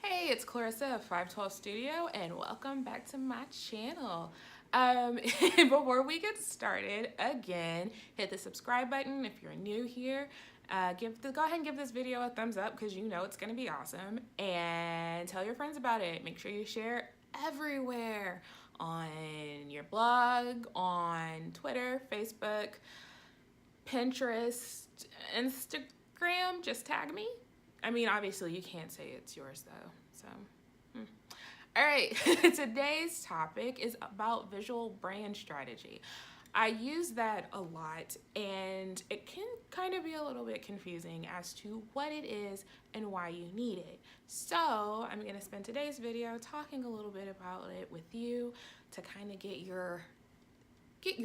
Hey, it's Clarissa of 512 Studio, and welcome back to my channel. Before we get started, again, hit the subscribe button if you're new here. Go ahead and give this video a thumbs up because you know it's going to be awesome. And tell your friends about it. Make sure you share everywhere on your blog, on Twitter, Facebook, Pinterest, Instagram. Just tag me. I mean, obviously, you can't say it's yours, though. So, all right. Today's topic is about visual brand strategy. I use that a lot, and it can kind of be a little bit confusing as to what it is and why you need it. So, I'm going to spend today's video talking a little bit about it with you to kind of get your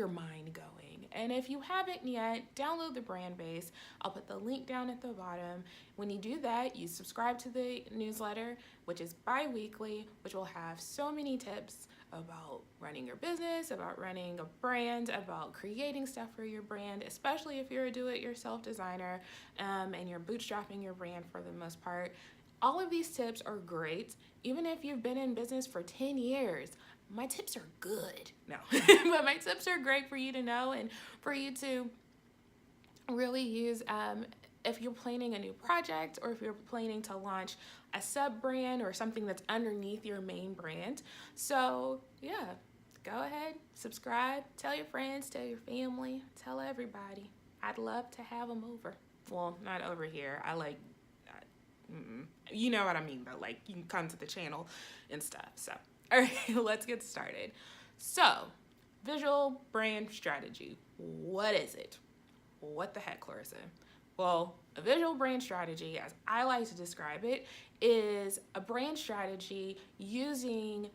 mind going. And if you haven't yet, download the Brand Base. I'll put the link down at the bottom. When you do that, you subscribe to the newsletter, which is bi-weekly, which will have so many tips about running your business, about running a brand, about creating stuff for your brand, especially if you're a do-it-yourself designer and you're bootstrapping your brand for the most part. All of these tips are great, even if you've been in business for 10 years. My tips are good. No, but my tips are great for you to know and for you to really use if you're planning a new project or if you're planning to launch a sub brand or something that's underneath your main brand. So yeah, go ahead, subscribe, tell your friends, tell your family, tell everybody. I'd love to have them over. Well, not over here. I like, you know what I mean though. Like you can come to the channel and stuff. So. All right, let's get started. So, visual brand strategy. What is it? What the heck, Clarissa? Well, a visual brand strategy, as I like to describe it, is a brand strategy using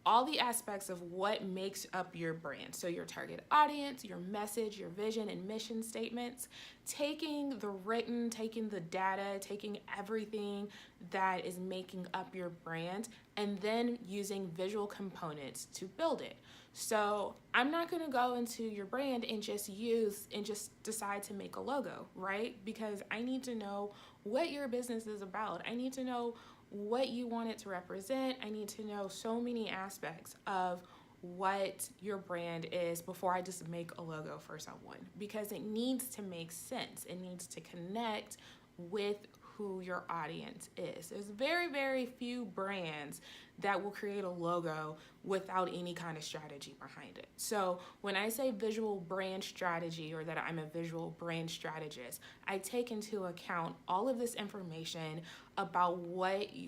all the aspects of what makes up your brand. So your target audience, your message, your vision and mission statements, taking the written, taking the data, taking everything that is making up your brand, and then using visual components to build it. So I'm not gonna go into your brand and just decide to make a logo, right? Because I need to know what your business is about. I need to know what you want it to represent. I need to know so many aspects of what your brand is before I just make a logo for someone, because it needs to make sense. It needs to connect with who your audience is. There's very, very few brands that will create a logo without any kind of strategy behind it. So when I say visual brand strategy or that I'm a visual brand strategist, I take into account all of this information about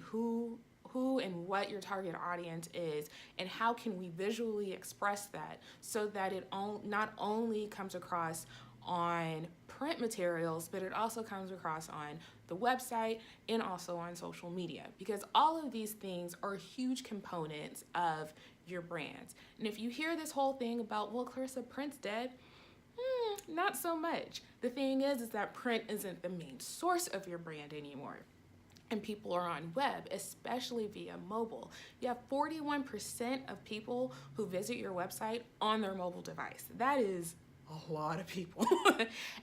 who and what your target audience is and how can we visually express that so that it not only comes across on print materials, but it also comes across on the website and also on social media, because all of these things are huge components of your brand. And if you hear this whole thing about, well, Clarissa, print's dead, not so much. The thing is that print isn't the main source of your brand anymore. And people are on web, especially via mobile. You have 41% of people who visit your website on their mobile device. That is a lot of people.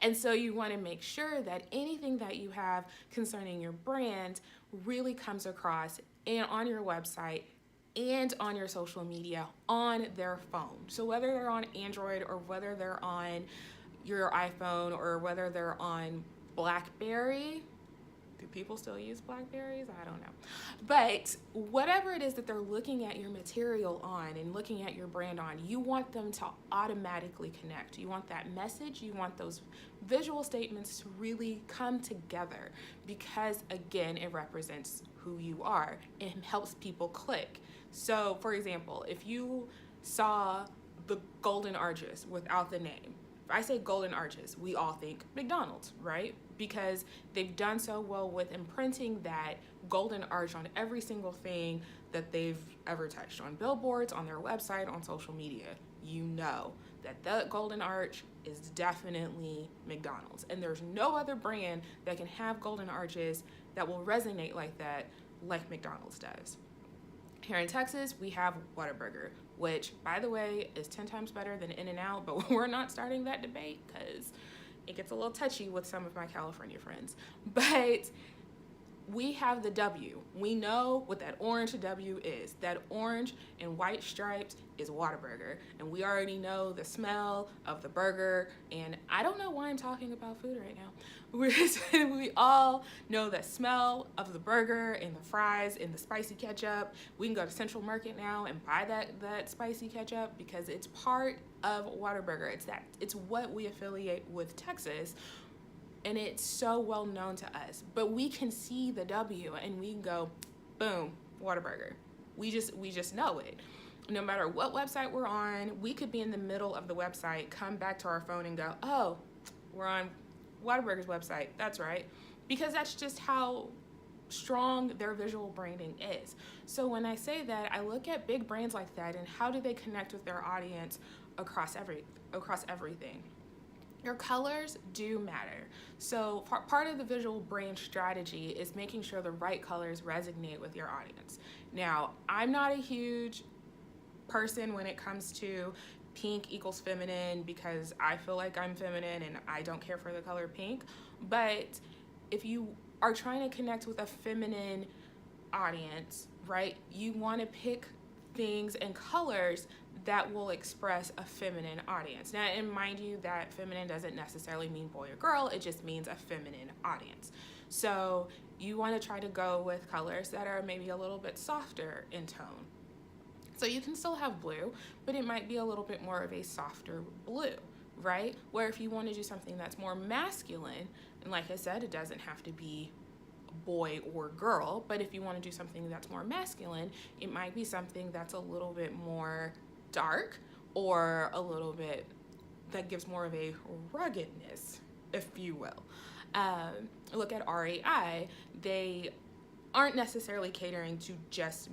And so you want to make sure that anything that you have concerning your brand really comes across on your website and on your social media on their phone. So whether they're on Android or whether they're on your iPhone or whether they're on BlackBerry. Do people still use Blackberries? I don't know. But whatever it is that they're looking at your material on and looking at your brand on, you want them to automatically connect. You want that message, you want those visual statements to really come together because, again, it represents who you are and helps people click. So, for example, if you saw the Golden Arches without the name, if I say Golden Arches, we all think McDonald's, right? Because they've done so well with imprinting that golden arch on every single thing that they've ever touched, on billboards, on their website, on social media. You know that the golden arch is definitely McDonald's. And there's no other brand that can have golden arches that will resonate like that, like McDonald's does. Here in Texas, we have Whataburger, which, by the way, is 10 times better than In-N-Out, but we're not starting that debate because it gets a little touchy with some of my California friends. But we have the W. We know what that orange W is. That orange and white stripes is Whataburger. And we already know the smell of the burger. And I don't know why I'm talking about food right now. We all know the smell of the burger and the fries and the spicy ketchup. We can go to Central Market now and buy that spicy ketchup because it's part of Whataburger. It's what we affiliate with Texas. And it's so well known to us, but we can see the W and we can go, boom, Whataburger. We just know it. No matter what website we're on, we could be in the middle of the website, come back to our phone and go, oh, we're on Whataburger's website. That's right. Because that's just how strong their visual branding is. So when I say that, I look at big brands like that and how do they connect with their audience across everything. Your colors do matter. So part of the visual brand strategy is making sure the right colors resonate with your audience. Now, I'm not a huge person when it comes to pink equals feminine because I feel like I'm feminine and I don't care for the color pink. But if you are trying to connect with a feminine audience, right, you want to pick things and colors that will express a feminine audience. Now, and mind you that feminine doesn't necessarily mean boy or girl, it just means a feminine audience. So you want to try to go with colors that are maybe a little bit softer in tone. So you can still have blue, but it might be a little bit more of a softer blue, right? Where if you want to do something that's more masculine, and like I said, it doesn't have to be boy or girl, but if you want to do something that's more masculine, it might be something that's a little bit more dark or a little bit that gives more of a ruggedness, if you will. Look at REI. They aren't necessarily catering to just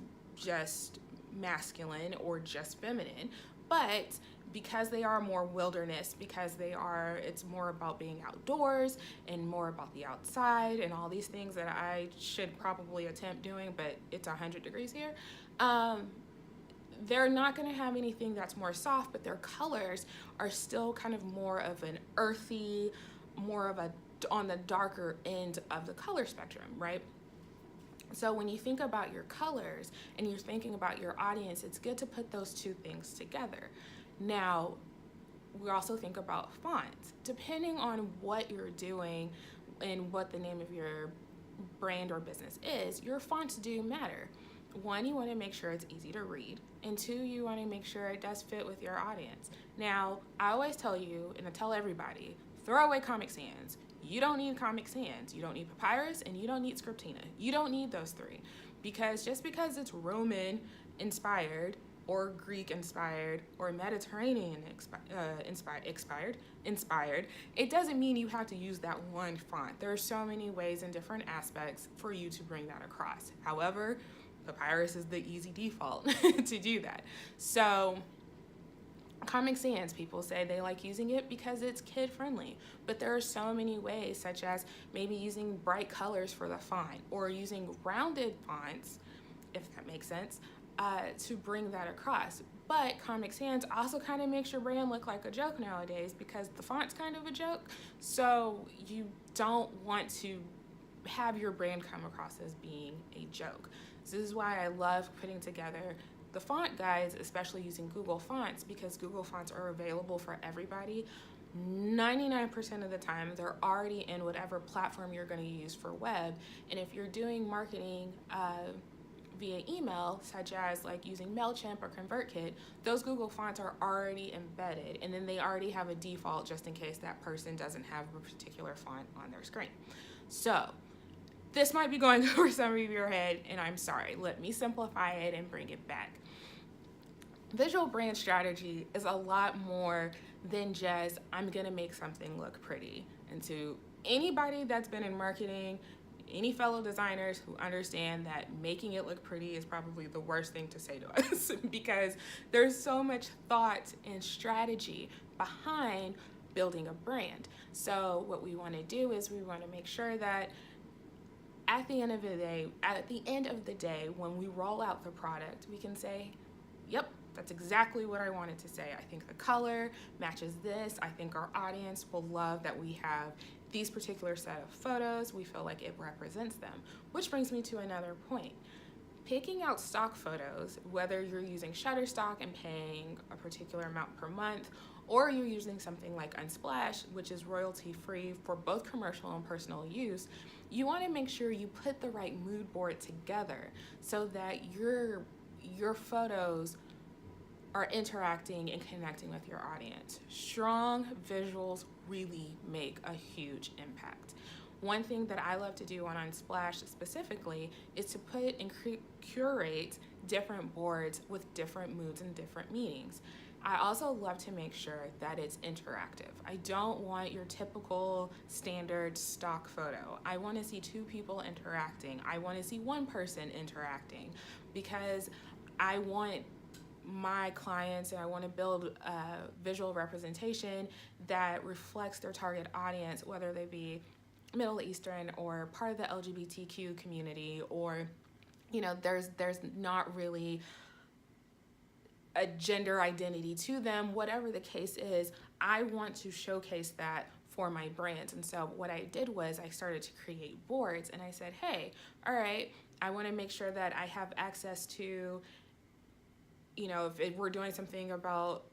masculine or just feminine, but because they are more wilderness, because it's more about being outdoors and more about the outside and all these things that I should probably attempt doing, but it's 100 degrees here. They're not going to have anything that's more soft, but their colors are still kind of more of an earthy, more of on the darker end of the color spectrum, right? So when you think about your colors and you're thinking about your audience, it's good to put those two things together. Now, we also think about fonts. Depending on what you're doing and what the name of your brand or business is, your fonts do matter. One, you want to make sure it's easy to read, and two, you want to make sure it does fit with your audience. Now, I always tell you, and I tell everybody, throw away Comic Sans. You don't need Comic Sans, you don't need Papyrus, and you don't need Scriptina. You don't need those three, because just because it's Roman inspired or Greek inspired or Mediterranean inspired, it doesn't mean you have to use that one font. There are so many ways and different aspects for you to bring that across. However, Papyrus is the easy default to do that. So Comic Sans, people say they like using it because it's kid friendly, but there are so many ways, such as maybe using bright colors for the font or using rounded fonts, if that makes sense, to bring that across. But Comic Sans also kind of makes your brand look like a joke nowadays because the font's kind of a joke, so you don't want to have your brand come across as being a joke. So this is why I love putting together the font guides, especially using Google Fonts, because Google Fonts are available for everybody. 99% of the time, they're already in whatever platform you're going to use for web. And if you're doing marketing via email, such as like using MailChimp or ConvertKit, those Google Fonts are already embedded, and then they already have a default just in case that person doesn't have a particular font on their screen. So this might be going over some of your head, and I'm sorry. Let me simplify it and bring it back. Visual brand strategy is a lot more than just, I'm gonna make something look pretty. And to anybody that's been in marketing, any fellow designers who understand that making it look pretty is probably the worst thing to say to us because there's so much thought and strategy behind building a brand. So what we wanna do is we wanna make sure that at the end of the day, when we roll out the product, we can say, yep, that's exactly what I wanted to say. I think the color matches this. I think our audience will love that we have these particular set of photos, we feel like it represents them. Which brings me to another point. Picking out stock photos, whether you're using Shutterstock and paying a particular amount per month, or you're using something like Unsplash, which is royalty free for both commercial and personal use, you want to make sure you put the right mood board together so that your photos are interacting and connecting with your audience. Strong visuals really make a huge impact. One thing that I love to do on Unsplash specifically is to put and curate different boards with different moods and different meanings. I also love to make sure that it's interactive. I don't want your typical standard stock photo. I want to see two people interacting. I want to see one person interacting, because I want my clients and I want to build a visual representation that reflects their target audience, whether they be Middle Eastern or part of the LGBTQ community, or there's not really a gender identity to them. Whatever the case is, I want to showcase that for my brands. And so what I did was I started to create boards, and I said, hey, all right, I want to make sure that I have access to, if we're doing something about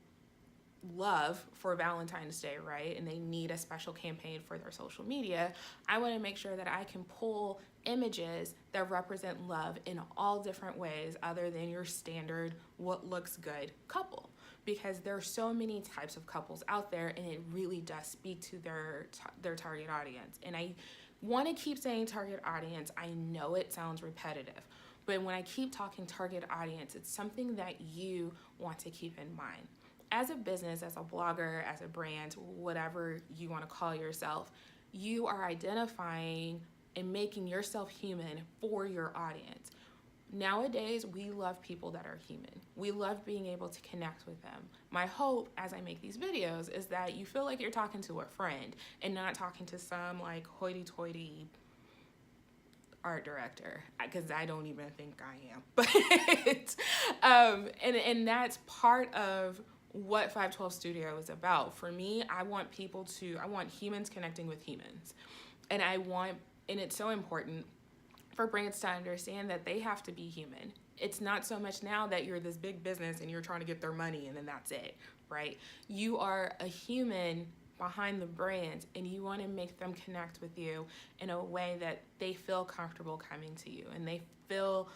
love for Valentine's Day, right? And they need a special campaign for their social media, I want to make sure that I can pull images that represent love in all different ways other than your standard what looks good couple, because there are so many types of couples out there, and it really does speak to their target audience. And I want to keep saying target audience. I know it sounds repetitive, but when I keep talking target audience, it's something that you want to keep in mind. As a business, as a blogger, as a brand, whatever you want to call yourself, you are identifying and making yourself human for your audience. Nowadays, we love people that are human. We love being able to connect with them. My hope as I make these videos is that you feel like you're talking to a friend and not talking to some like hoity-toity art director, because I don't even think I am. But and that's part of what 512 Studio is about. For me, I want humans connecting with humans. And it's so important for brands to understand that they have to be human. It's not so much now that you're this big business and you're trying to get their money and then that's it, right? You are a human behind the brand, and you want to make them connect with you in a way that they feel comfortable coming to you, and they feel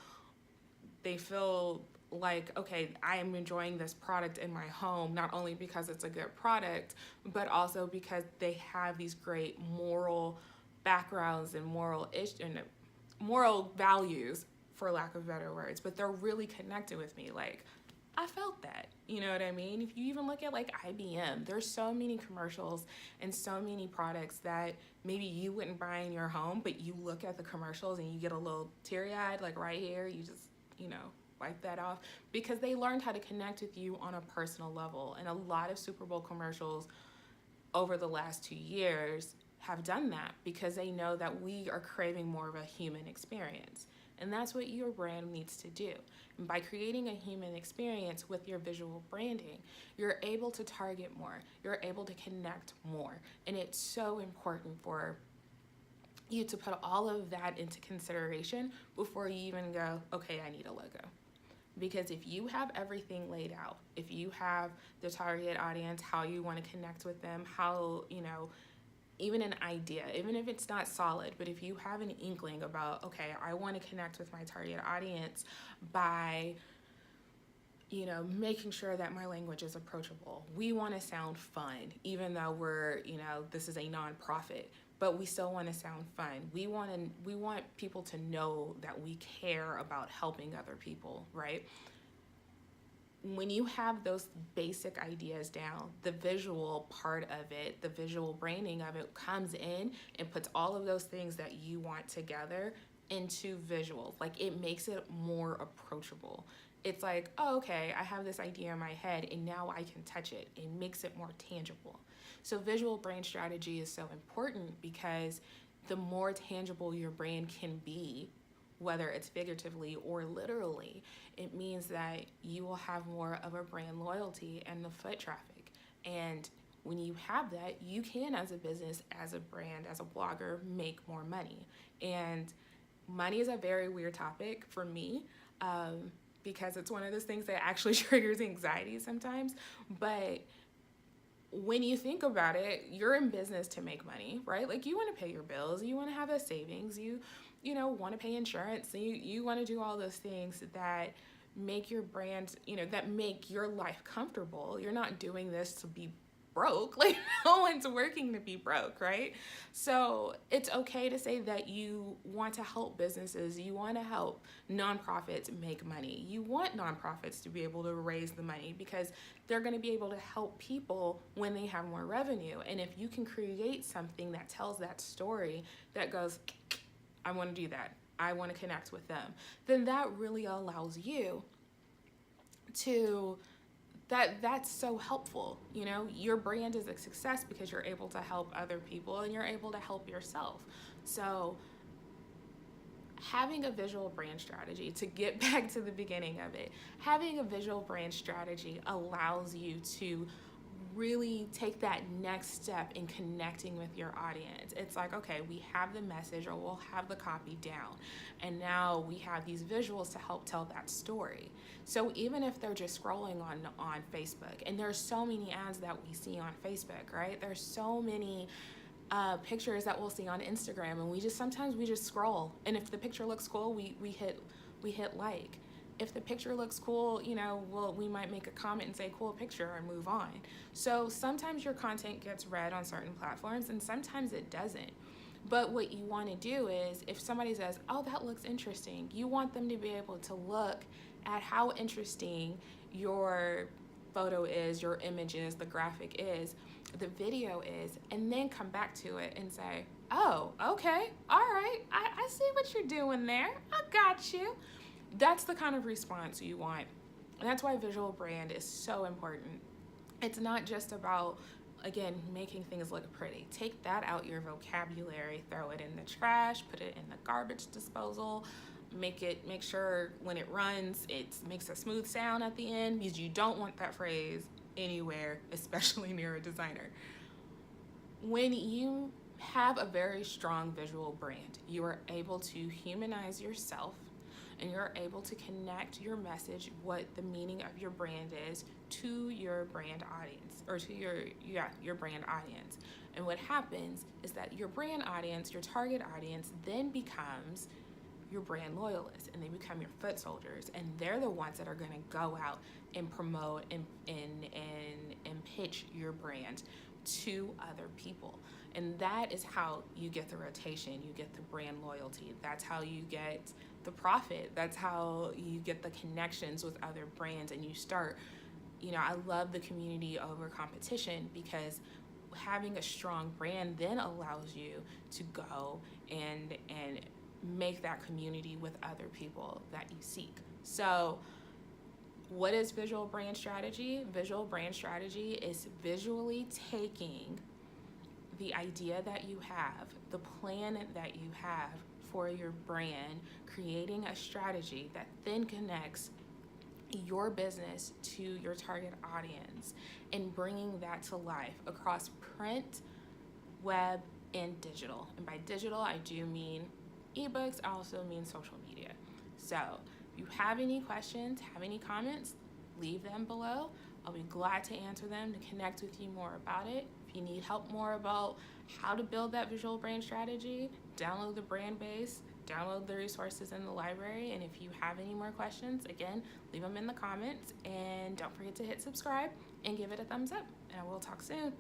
like, okay, I am enjoying this product in my home, not only because it's a good product, but also because they have these great moral backgrounds and moral values, for lack of better words, but they're really connected with me. Like, I felt that, you know what I mean? If you even look at like IBM, there's so many commercials and so many products that maybe you wouldn't buy in your home, but you look at the commercials and you get a little teary-eyed, like right here, you just, wipe that off, because they learned how to connect with you on a personal level. And a lot of Super Bowl commercials over the last 2 years have done that, because they know that we are craving more of a human experience. And that's what your brand needs to do. And by creating a human experience with your visual branding, you're able to target more, you're able to connect more. And it's so important for you to put all of that into consideration before you even go, okay, I need a logo. Because if you have everything laid out, if you have the target audience, how you want to connect with them, how, even an idea, even if it's not solid, but if you have an inkling about, okay, I want to connect with my target audience by, making sure that my language is approachable. We want to sound fun, even though we're, this is a nonprofit, but we still want to sound fun. We want people to know that we care about helping other people, right? When you have those basic ideas down, the visual part of it, the visual branding of it comes in and puts all of those things that you want together into visuals. Like, it makes it more approachable. It's like, oh, okay, I have this idea in my head and now I can touch it. It makes it more tangible. So visual brand strategy is so important, because the more tangible your brand can be, whether it's figuratively or literally, it means that you will have more of a brand loyalty and the foot traffic. And when you have that, you can, as a business, as a brand, as a blogger, make more money. And money is a very weird topic for me, because it's one of those things that actually triggers anxiety sometimes. But when you think about it, you're in business to make money, right? Like, you want to pay your bills, you want to have a savings, you know, want to pay insurance, you want to do all those things that make your brand, you know, that make your life comfortable. You're not doing this to be broke. Like, no one's working to be broke, right? So it's okay to say that you want to help businesses, you want to help nonprofits make money. You want nonprofits to be able to raise the money because they're going to be able to help people when they have more revenue. And if you can create something that tells that story that goes, I want to do that, I want to connect with them, then that really allows you to, that's so helpful. You know, your brand is a success because you're able to help other people and you're able to help yourself. So having a visual brand strategy, to get back to the beginning of it, having a visual brand strategy allows you to really take that next step in connecting with your audience. It's like, okay, we have the message, or we'll have the copy down, and now we have these visuals to help tell that story. So even if they're just scrolling on Facebook, and there's so many ads that we see on Facebook, right? There's so many pictures that we'll see on Instagram, and sometimes we just scroll, and if the picture looks cool, we hit like. If the picture looks cool, you know, we might make a comment and say cool picture and move on. So sometimes your content gets read on certain platforms and sometimes it doesn't. But what you want to do is, if somebody says, oh, that looks interesting, you want them to be able to look at how interesting your photo is, your image is, the graphic is, the video is, and then come back to it and say, oh, okay, all right, I see what you're doing there, I got you. That's the kind of response you want. And that's why visual brand is so important. It's not just about, again, making things look pretty. Take that out your vocabulary, throw it in the trash, put it in the garbage disposal, make sure when it runs, it makes a smooth sound at the end, because you don't want that phrase anywhere, especially near a designer. When you have a very strong visual brand, you are able to humanize yourself, and you're able to connect your message, what the meaning of your brand is, to your brand audience, or to your brand audience. And what happens is that your brand audience, your target audience, then becomes your brand loyalists, and they become your foot soldiers, and they're the ones that are going to go out and promote and pitch your brand to other people. And that is how you get the rotation, you get the brand loyalty. That's how you get the profit. That's how you get the connections with other brands, and you start, you know, I love the community over competition, because having a strong brand then allows you to go and make that community with other people that you seek. So what is visual brand strategy? Visual brand strategy is visually taking the idea that you have, the plan that you have for your brand, creating a strategy that then connects your business to your target audience, and bringing that to life across print, web, and digital. And by digital, I do mean ebooks, I also mean social media. So if you have any questions, have any comments, leave them below. I'll be glad to answer them, to connect with you more about it. If you need help more about how to build that visual brand strategy, download the brand base, download the resources in the library. And if you have any more questions, again, leave them in the comments, and don't forget to hit subscribe and give it a thumbs up, and we'll talk soon.